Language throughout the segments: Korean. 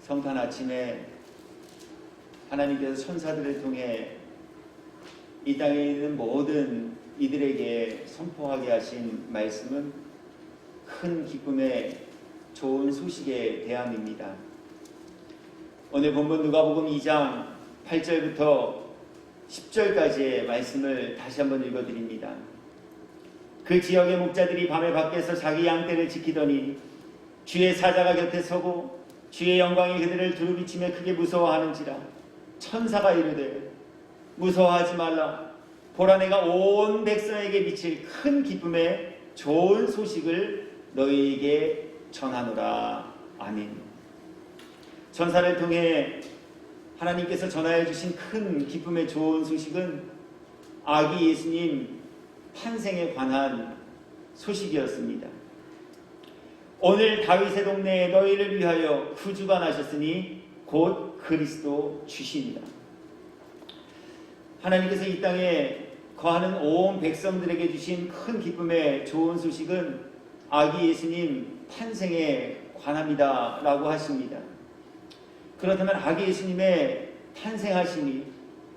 성탄 아침에 하나님께서 천사들을 통해 이 땅에 있는 모든 이들에게 선포하게 하신 말씀은 큰 기쁨의 좋은 소식의 대함입니다. 오늘 본문 누가복음 2장 8절부터 10절까지의 말씀을 다시 한번 읽어드립니다. 그 지역의 목자들이 밤에 밖에서 자기 양떼를 지키더니 주의 사자가 곁에 서고 주의 영광이 그들을 두루비치며 크게 무서워하는지라. 천사가 이르되 무서워하지 말라. 보라, 내가 온 백성에게 미칠 큰 기쁨의 좋은 소식을 너희에게 전하노라. 아멘. 천사를 통해 하나님께서 전하여 주신 큰 기쁨의 좋은 소식은 아기 예수님 탄생에 관한 소식이었습니다. 오늘 다윗의 동네에 너희를 위하여 구주가 나셨으니 곧 그리스도 주시니라. 하나님께서 이 땅에 거하는 온 백성들에게 주신 큰 기쁨의 좋은 소식은 아기 예수님 탄생에 관합니다 라고 하십니다. 그렇다면 아기 예수님의 탄생하심이,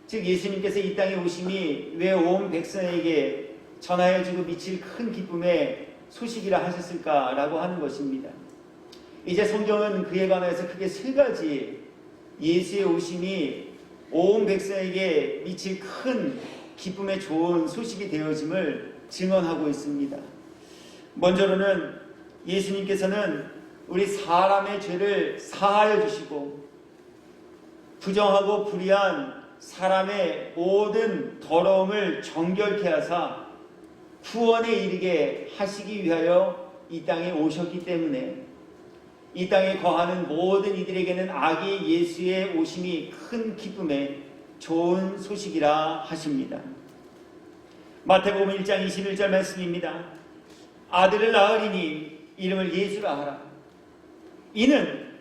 즉 예수님께서 이 땅에 오심이 왜 온 백성에게 전하여 주고 미칠 큰 기쁨의 소식이라 하셨을까라고 하는 것입니다. 이제 성경은 그에 관해서 크게 세 가지 예수의 오심이 온 백성에게 미칠 큰 기쁨의 좋은 소식이 되어짐을 증언하고 있습니다. 먼저로는 예수님께서는 우리 사람의 죄를 사하여 주시고 부정하고 불의한 사람의 모든 더러움을 정결케 하사 구원에 이르게 하시기 위하여 이 땅에 오셨기 때문에 이 땅에 거하는 모든 이들에게는 아기 예수의 오심이 큰 기쁨의 좋은 소식이라 하십니다. 마태복음 1장 21절 말씀입니다. 아들을 낳으리니 이름을 예수라 하라. 이는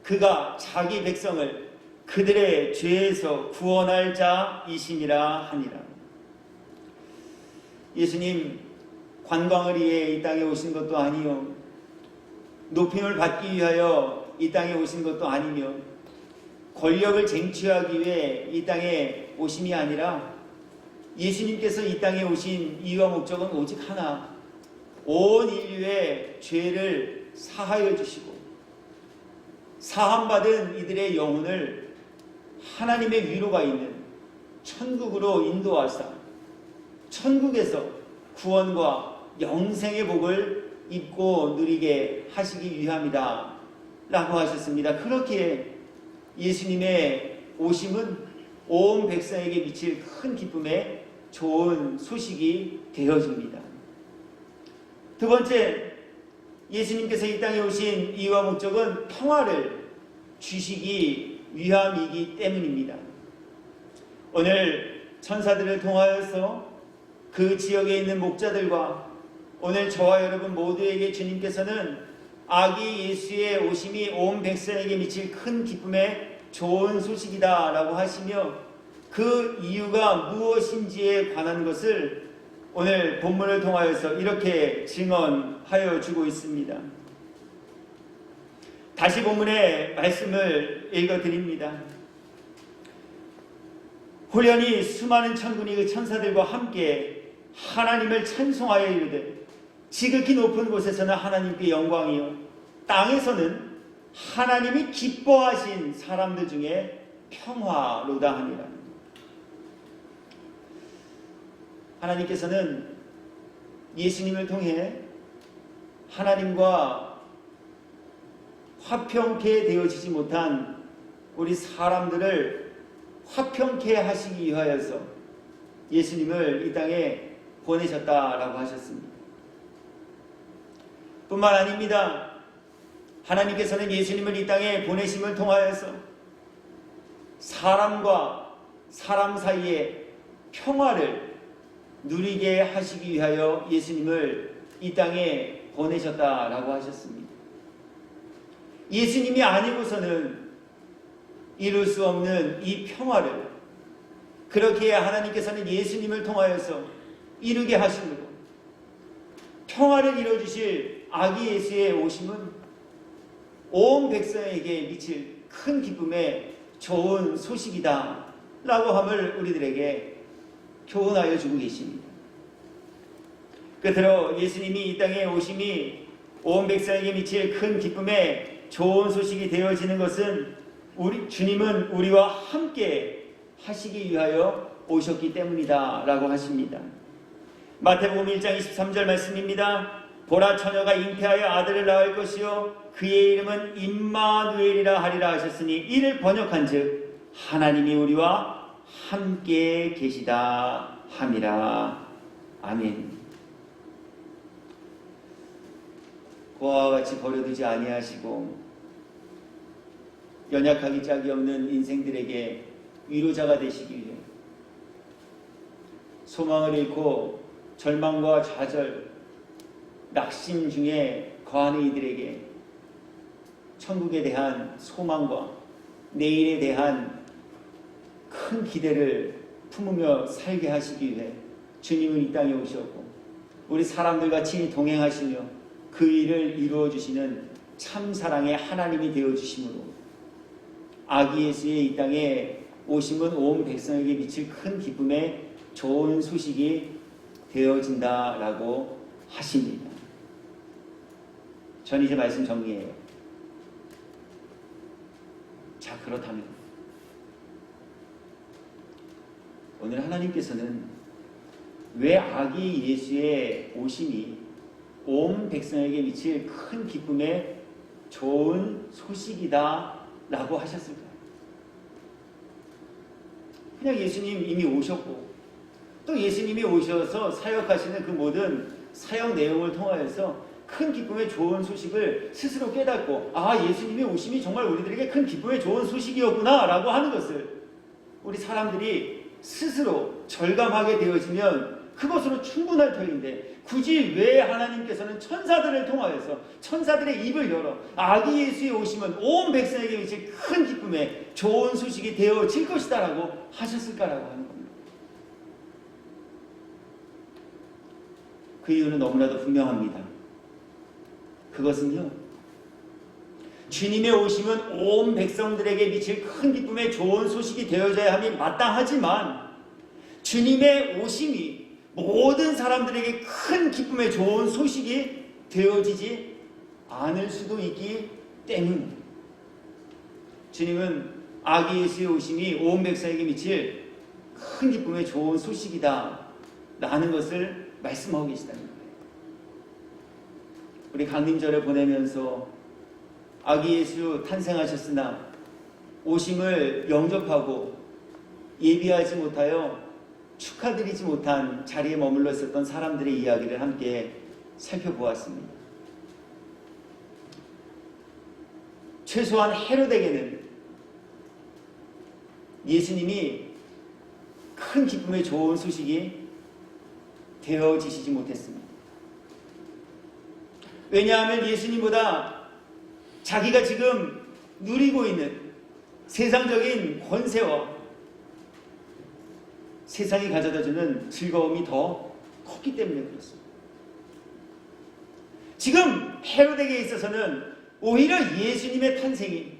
그가 자기 백성을 그들의 죄에서 구원할 자이심이라 하니라. 예수님 관광을 위해 이 땅에 오신 것도 아니요, 높임을 받기 위하여 이 땅에 오신 것도 아니며, 권력을 쟁취하기 위해 이 땅에 오심이 아니라 예수님께서 이 땅에 오신 이유와 목적은 오직 하나, 온 인류의 죄를 사하여 주시고 사함받은 이들의 영혼을 하나님의 위로가 있는 천국으로 인도하사 천국에서 구원과 영생의 복을 입고 누리게 하시기 위함이다 라고 하셨습니다. 그렇기에 예수님의 오심은 온 백성에게 미칠 큰 기쁨의 좋은 소식이 되어집니다. 두 번째, 예수님께서 이 땅에 오신 이유와 목적은 평화를 주시기 위함이기 때문입니다. 오늘 천사들을 통하여서 그 지역에 있는 목자들과 오늘 저와 여러분 모두에게 주님께서는 아기 예수의 오심이 온 백성에게 미칠 큰 기쁨의 좋은 소식이다 라고 하시며 그 이유가 무엇인지에 관한 것을 오늘 본문을 통하여서 이렇게 증언하여 주고 있습니다. 다시 본문의 말씀을 읽어드립니다. 호련히 수많은 천군이 그 천사들과 함께 하나님을 찬송하여 이르되 지극히 높은 곳에서는 하나님께 영광이요 땅에서는 하나님이 기뻐하신 사람들 중에 평화로다 하니라. 하나님께서는 예수님을 통해 하나님과 화평케 되어지지 못한 우리 사람들을 화평케 하시기 위하여서 예수님을 이 땅에 보내셨다라고 하셨습니다. 뿐만 아닙니다. 하나님께서는 예수님을 이 땅에 보내심을 통하여서 사람과 사람 사이에 평화를 누리게 하시기 위하여 예수님을 이 땅에 보내셨다라고 하셨습니다. 예수님이 아니고서는 이룰 수 없는 이 평화를 그렇게 하나님께서는 예수님을 통하여서 이루게 하심으로 평화를 이루어주실 아기 예수의 오심은 온 백성에게 미칠 큰 기쁨의 좋은 소식이다 라고 함을 우리들에게 교훈하여 주고 계십니다. 끝으로 예수님이 이 땅에 오심이 온 백성에게 미칠 큰 기쁨의 좋은 소식이 되어지는 것은 주님은 우리와 함께 하시기 위하여 오셨기 때문이다 라고 하십니다. 마태복음 1장 23절 말씀입니다. 보라, 처녀가 잉태하여 아들을 낳을 것이요 그의 이름은 임마누엘이라 하리라 하셨으니 이를 번역한즉 하나님이 우리와 함께 계시다 함이라. 아멘. 고아와 같이 버려두지 아니하시고 연약하기 짝이 없는 인생들에게 위로자가 되시기 위해 소망을 잃고 절망과 좌절, 낙심 중에 거하는 이들에게 천국에 대한 소망과 내일에 대한 큰 기대를 품으며 살게 하시기 위해 주님은 이 땅에 오셨고 우리 사람들과 친히 동행하시며 그 일을 이루어 주시는 참 사랑의 하나님이 되어 주심으로 아기 예수의 이 땅에 오심은 온 백성에게 미칠 큰 기쁨의 좋은 소식이 되어진다라고 하십니다. 전 이제 말씀 정리해요. 자, 그렇다면 오늘 하나님께서는 왜 아기 예수의 오심이 온 백성에게 미칠 큰 기쁨의 좋은 소식이다 라고 하셨을까요? 그냥 예수님 이미 오셨고 또 예수님이 오셔서 사역하시는 그 모든 사역 내용을 통하여서 큰 기쁨의 좋은 소식을 스스로 깨닫고 예수님의 오심이 정말 우리들에게 큰 기쁨의 좋은 소식이었구나 라고 하는 것을 우리 사람들이 스스로 절감하게 되어지면 그것으로 충분할 터인데 굳이 왜 하나님께서는 천사들을 통하여서 천사들의 입을 열어 아기 예수의 오심은 온 백성에게 미칠 큰 기쁨의 좋은 소식이 되어질 것이다 라고 하셨을까라고 하는 겁니다. 그 이유는 너무나도 분명합니다. 그것은요, 주님의 오심은 온 백성들에게 미칠 큰 기쁨의 좋은 소식이 되어져야 함이 마땅하지만 주님의 오심이 모든 사람들에게 큰 기쁨의 좋은 소식이 되어지지 않을 수도 있기 때문에 주님은 아기 예수의 오심이 온 백성에게 미칠 큰 기쁨의 좋은 소식이다 라는 것을 말씀하고 계시다는 거예요. 우리 강림절을 보내면서 아기 예수 탄생하셨으나 오심을 영접하고 예비하지 못하여 축하드리지 못한 자리에 머물러 있었던 사람들의 이야기를 함께 살펴보았습니다. 최소한 헤롯에게는 예수님이 큰 기쁨의 좋은 소식이 되어지시지 못했습니다. 왜냐하면 예수님보다 자기가 지금 누리고 있는 세상적인 권세와 세상이 가져다주는 즐거움이 더 컸기 때문에 그렇습니다. 지금 헤롯에게 있어서는 오히려 예수님의 탄생이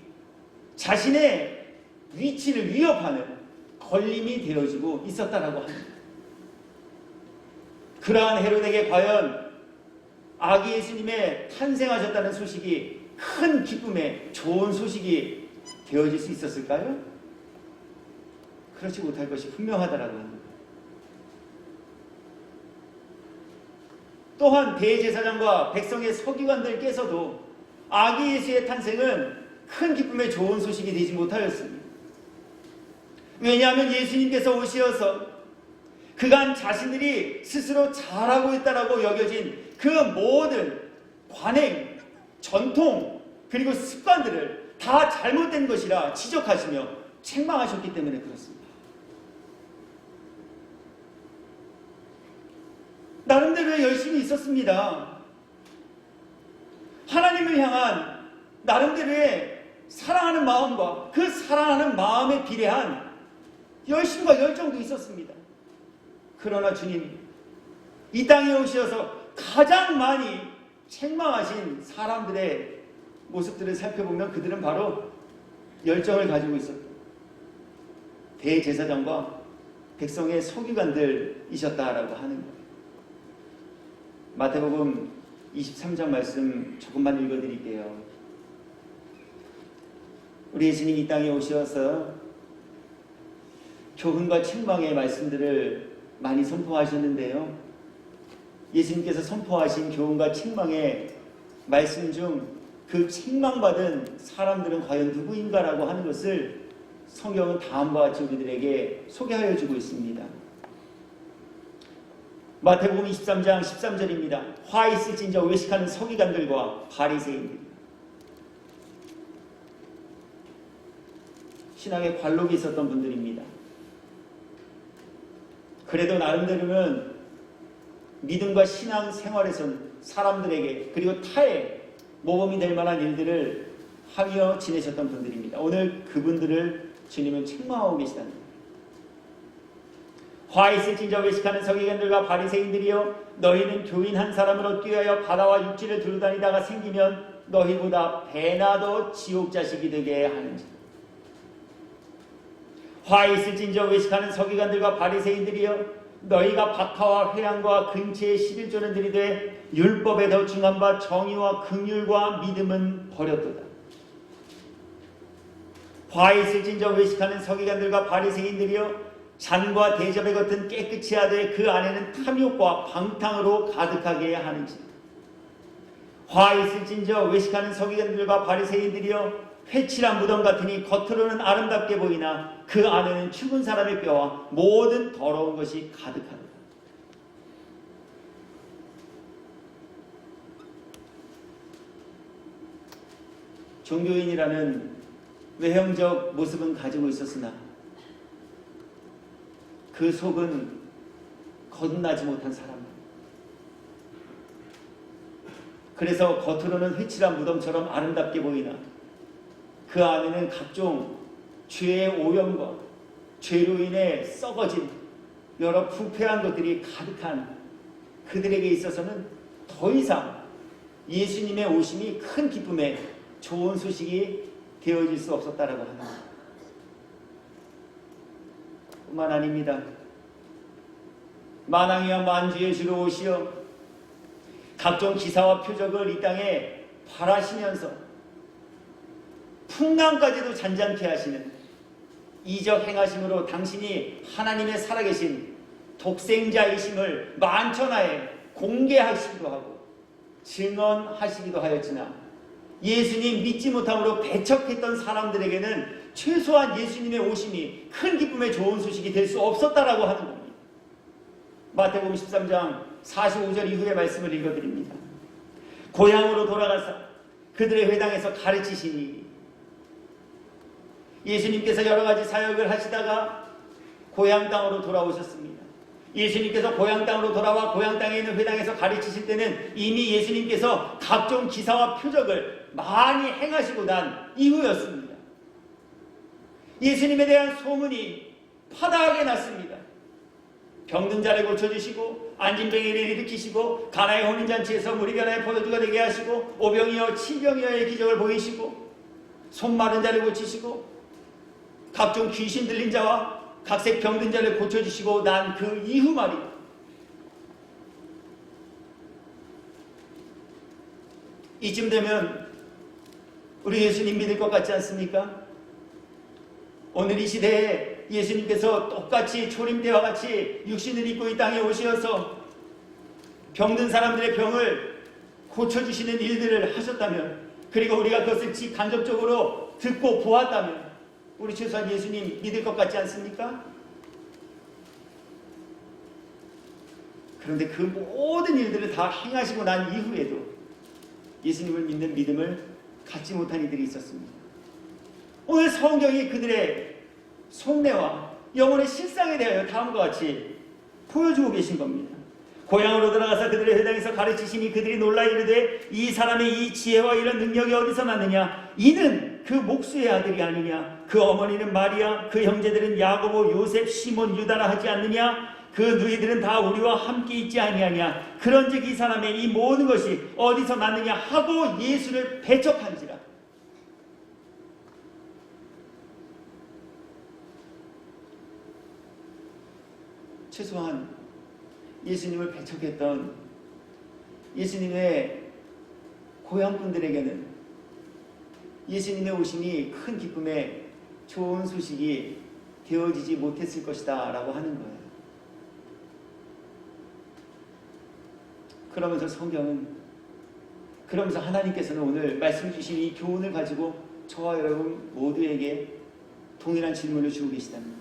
자신의 위치를 위협하는 걸림이 되어지고 있었다라고 합니다. 그러한 헤롯에게 과연 아기 예수님의 탄생하셨다는 소식이 큰 기쁨의 좋은 소식이 되어질 수 있었을까요? 그렇지 못할 것이 분명하다라고 합니다. 또한 대제사장과 백성의 서기관들께서도 아기 예수의 탄생은 큰 기쁨의 좋은 소식이 되지 못하였습니다. 왜냐하면 예수님께서 오시어서 그간 자신들이 스스로 잘하고 있다라고 여겨진 그 모든 관행, 전통, 그리고 습관들을 다 잘못된 것이라 지적하시며 책망하셨기 때문에 그렇습니다. 나름대로의 열심히 있었습니다. 하나님을 향한 나름대로의 사랑하는 마음과 그 사랑하는 마음에 비례한 열심과 열정도 있었습니다. 그러나 주님, 이 땅에 오셔서 가장 많이 책망하신 사람들의 모습들을 살펴보면 그들은 바로 열정을 가지고 있었다. 대제사장과 백성의 서기관들이셨다라고 하는 거예요. 마태복음 23장 말씀 조금만 읽어드릴게요. 우리 예수님 이 땅에 오셔서 교훈과 책망의 말씀들을 많이 선포하셨는데요. 예수님께서 선포하신 교훈과 책망의 말씀 중 그 책망받은 사람들은 과연 누구인가라고 하는 것을 성경은 다음과 같이 우리들에게 소개하여 주고 있습니다. 마태복음 23장 13절입니다. 화 있을진저 외식하는 서기관들과 바리새인들. 신앙에 관록이 있었던 분들입니다. 그래도 나름대로는 믿음과 신앙 생활에선 사람들에게 그리고 타에 모범이 될 만한 일들을 하며 지내셨던 분들입니다. 오늘 그분들을 주님은 책망하고 계시다는 거예요. 화 있을진저 외식하는 서기관들과 바리새인들이여, 너희는 교인 한 사람을 얻기 위하여 바다와 육지를 두루다니다가 생기면 너희보다 배나 더 지옥 자식이 되게 하는지. 화 있을진저 외식하는 서기관들과 바리새인들이여, 너희가 박하와 회양과 근체의 11조는 들이되 율법에 더 중한 바 정의와 긍휼과 믿음은 버렸도다. 화 있을진저 외식하는 서기관들과 바리새인들이여, 잔과 대접의 겉은 깨끗이 하되 그 안에는 탐욕과 방탕으로 가득하게 하는지. 화 있을진저 외식하는 서기관들과 바리새인들이여, 회칠한 무덤 같으니 겉으로는 아름답게 보이나 그 안에는 죽은 사람의 뼈와 모든 더러운 것이 가득하다. 종교인이라는 외형적 모습은 가지고 있었으나 그 속은 거듭나지 못한 사람. 그래서 겉으로는 회칠한 무덤처럼 아름답게 보이나 그 안에는 각종 죄의 오염과 죄로 인해 썩어진 여러 부패한 것들이 가득한 그들에게 있어서는 더 이상 예수님의 오심이 큰 기쁨의 좋은 소식이 되어질 수 없었다라고 하는 것. 뿐만 아닙니다. 만왕이와 만주의 주로 오시어 각종 기사와 표적을 이 땅에 발하시면서 풍랑까지도 잔잔케 하시는 이적 행하심으로 당신이 하나님의 살아계신 독생자이심을 만천하에 공개하시기도 하고 증언하시기도 하였으나 예수님 믿지 못함으로 배척했던 사람들에게는 최소한 예수님의 오심이 큰 기쁨의 좋은 소식이 될 수 없었다라고 하는 겁니다. 마태복음 13장 45절 이후의 말씀을 읽어드립니다. 고향으로 돌아가서 그들의 회당에서 가르치시니, 예수님께서 여러 가지 사역을 하시다가 고향 땅으로 돌아오셨습니다. 예수님께서 고향 땅으로 돌아와 고향 땅에 있는 회당에서 가르치실 때는 이미 예수님께서 각종 기사와 표적을 많이 행하시고 난 이후였습니다. 예수님에 대한 소문이 파다하게 났습니다. 병든 자를 고쳐주시고 안진뱅이를 일으키시고 가나의 혼인잔치에서 물이 변하여 포도주가 되게 하시고 오병이어 치병이어의 기적을 보이시고 손 마른 자를 고치시고 각종 귀신 들린 자와 각색 병든 자를 고쳐주시고 난 그 이후 말이다. 이쯤 되면 우리 예수님 믿을 것 같지 않습니까? 오늘 이 시대에 예수님께서 똑같이 초림 때와 같이 육신을 입고 이 땅에 오셔서 병든 사람들의 병을 고쳐주시는 일들을 하셨다면, 그리고 우리가 그것을 간접적으로 듣고 보았다면 우리 최소한 예수님 믿을 것 같지 않습니까? 그런데 그 모든 일들을 다 행하시고 난 이후에도 예수님을 믿는 믿음을 갖지 못한 이들이 있었습니다. 오늘 성경이 그들의 속내와 영혼의 실상에 대하여 다음과 같이 보여주고 계신 겁니다. 고향으로 들어가서 그들의 회당에서 가르치시니 그들이 놀라 이르되 이 사람의 이 지혜와 이런 능력이 어디서 났느냐? 이는 그 목수의 아들이 아니냐? 그 어머니는 마리아, 그 형제들은 야고보, 요셉, 시몬, 유다라 하지 않느냐? 그 누이들은 다 우리와 함께 있지 아니하냐. 그런즉 이 사람의 이 모든 것이 어디서 났느냐 하고 예수를 배척한지라. 최소한 예수님을 배척했던 예수님의 고향분들에게는 예수님의 오심이 큰 기쁨의 좋은 소식이 되어지지 못했을 것이다 라고 하는 거예요. 그러면서 하나님께서는 오늘 말씀 주신 이 교훈을 가지고 저와 여러분 모두에게 동일한 질문을 주고 계시다는 거예요.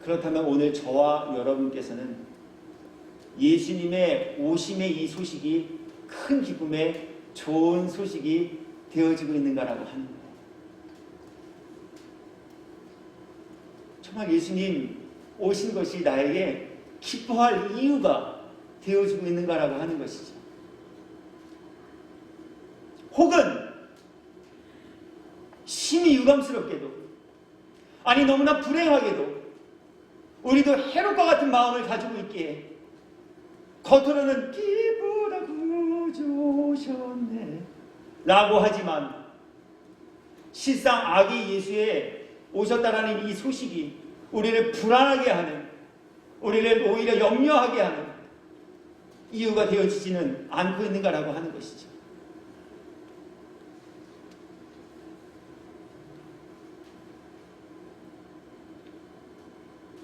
그렇다면 오늘 저와 여러분께서는 예수님의 오심의 이 소식이 큰 기쁨의 좋은 소식이 되어지고 있는가라고 하는 거예요. 정말 예수님 오신 것이 나에게 기뻐할 이유가 되어지고 있는가라고 하는 것이죠. 혹은 심히 유감스럽게도, 아니 너무나 불행하게도 우리도 헤롯과 같은 마음을 가지고 있기에 겉으로는 기쁘다고 주셨네 라고 하지만 실상 아기 예수의 오셨다라는 이 소식이 우리를 불안하게 하는, 우리를 오히려 염려하게 하는 이유가 되어지지는 않고 있는가라고 하는 것이죠.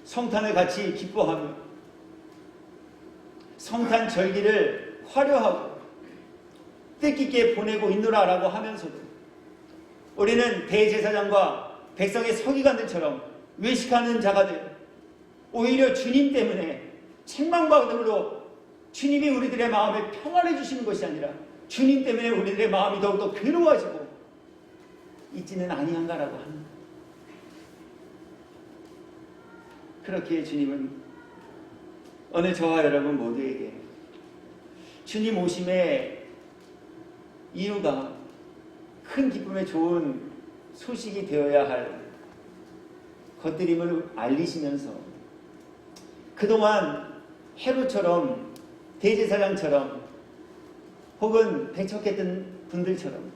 성탄을 같이 기뻐하며 성탄 절기를 화려하고 뜻깊게 보내고 있노라라고 하면서도 우리는 대제사장과 백성의 서기관들처럼 외식하는 자가들, 오히려 주님 때문에 책망받음으로 주님이 우리들의 마음을 평안해 주시는 것이 아니라 주님 때문에 우리들의 마음이 더욱더 괴로워지고 있지는 아니한가라고 하는 거예요. 그렇게 주님은 오늘 저와 여러분 모두에게 주님 오심의 이유가 큰 기쁨의 좋은 소식이 되어야 할 것들임을 알리시면서 그동안 헤롯처럼 대제사장처럼 혹은 배척했던 분들처럼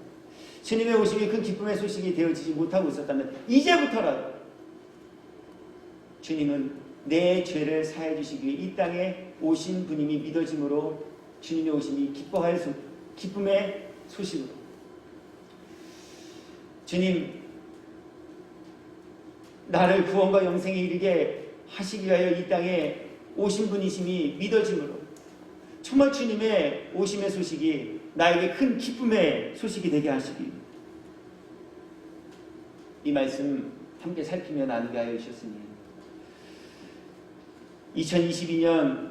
주님의 오심이 큰 기쁨의 소식이 되어지지 못하고 있었다면 이제부터라도 주님은 내 죄를 사해 주시기 위해 이 땅에 오신 분임이 믿어짐으로 주님의 오심이 기뻐할 기쁨의 소식으로 주님 나를 구원과 영생에 이르게 하시기 위하여 이 땅에 오신 분이심이 믿어짐으로 정말 주님의 오심의 소식이 나에게 큰 기쁨의 소식이 되게 하시기 이 말씀 함께 살피며 나누게 하여 주셨으니 2022년